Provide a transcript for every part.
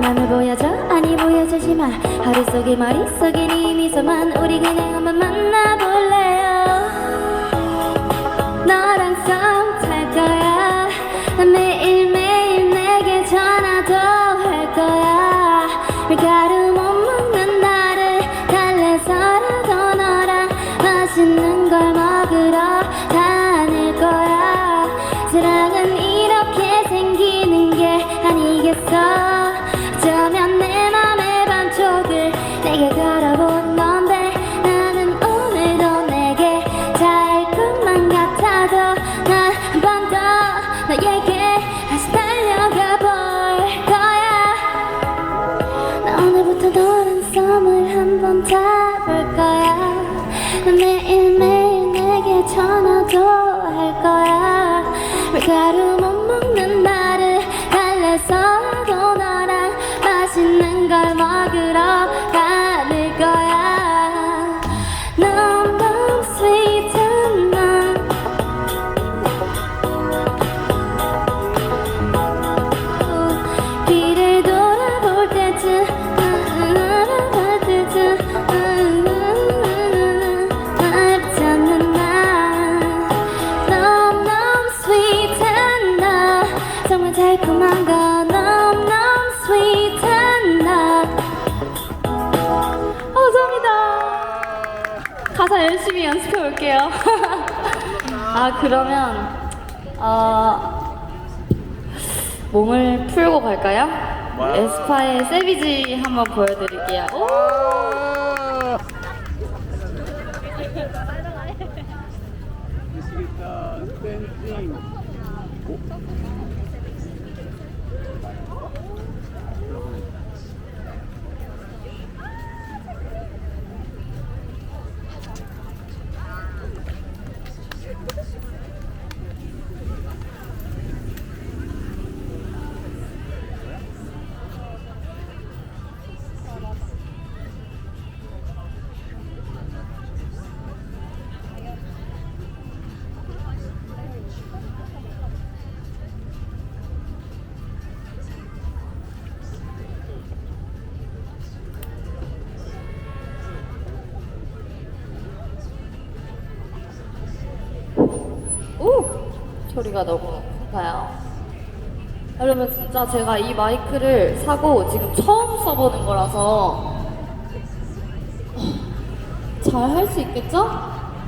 사랑함을 보여줘 아니 보여주지 마 하루 속에 머릿속에 네 미소만 우리 그냥 한번 만나볼래요 너랑 썸 탈 거야 난 매일매일 내게 전화도 할 거야 밀가루 못 먹는 나를 달래서라도 너랑 맛있는 걸 먹으러 다닐 거야 사랑은 이렇게 생기는 게 아니겠어 어쩌면 내 맘의 반쪽을 내게 걸어본 건데 나는 오늘도 내게 닿을 것만 같아도 난 한 번 더 너에게 다시 달려가 볼 거야 나 오늘부터 너랑 썸을 한 번 타볼 거야 난 매일매일 내게 전화도 할 거야 밀가루 못 먹는 나를 달래서라도 너랑 맛있는 걸 먹으러 다닐 거야 너무 sweet한 넌 길을 돌아볼 때쯤 알아볼 때쯤 날 찾는 나 너무 sweet한 나 정말 달콤한 거 너무 sweet한 나 감사합니다 가사 열심히 연습해 볼게요 아 그러면 몸을 풀고 갈까요? 에스파의 세비지 한번 보여드릴게요 미치겠다. 댄싱. 오! 소리가 너무 높아요. 여러분 진짜 제가 이 마이크를 사고 지금 처음 써보는 거라서 잘 할 수 있겠죠?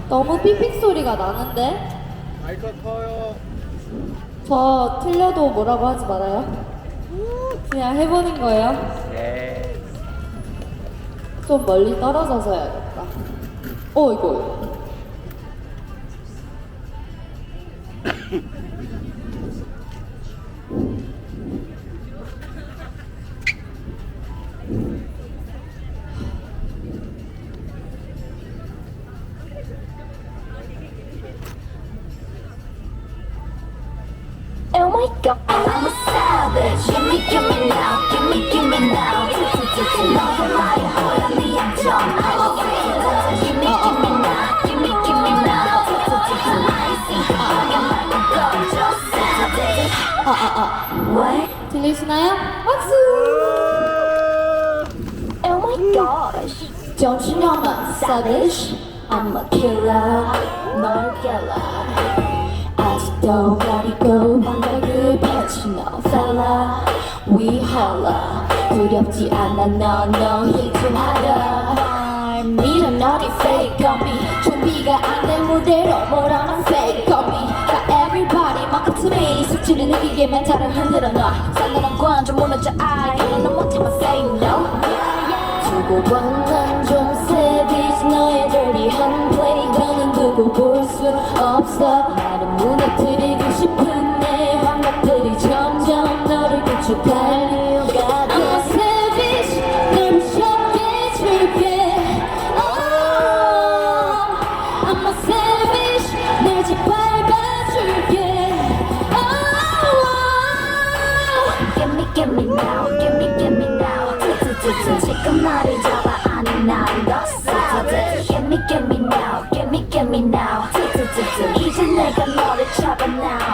너무 삐삐 소리가 나는데 마이크가 커요. 저 틀려도 뭐라고 하지 말아요. 그냥 해보는 거예요. 네. 좀 멀리 떨어져서 해야겠다. 이거 Oh my god, I'm a savage. Give me now, give me now. 너의 말이 보여 네 양점. I'm a savage. Give me now, give me now. Amazing. 너의 말과 꺼져 savage. What? 들리시나요? 박수! Oh my gosh. Don't you know I'm a savage? I'm a killer. 널 깨라. 아직도 가리고 방각을 펼친 no fella We holla 두렵지 않아 no hit 좀 하라 날 밀어 너리 fake copy 준비가 안 된 무대로 몰아난 fake copy 다 everybody 만큼 to me 수치를 느끼게만 잘을 흔들어 놔 산단한 관좀 무너져 너는 못하면 say no 두고 봐난좀 savage 너의 dirty한 play 너는 두고 볼 수 없어 나를 무너뜨리고 싶은 내 환각들이 점점 너를 구축할 이유가 돼 I'm a savage 널 무섭게 해줄게 I'm a savage 널 짓밟아줄게 Give me now, give me now. 지금 나를 잡아 아니 나를 너 savage. Give me now, give me now. 이제 내가 너를 잡아 now.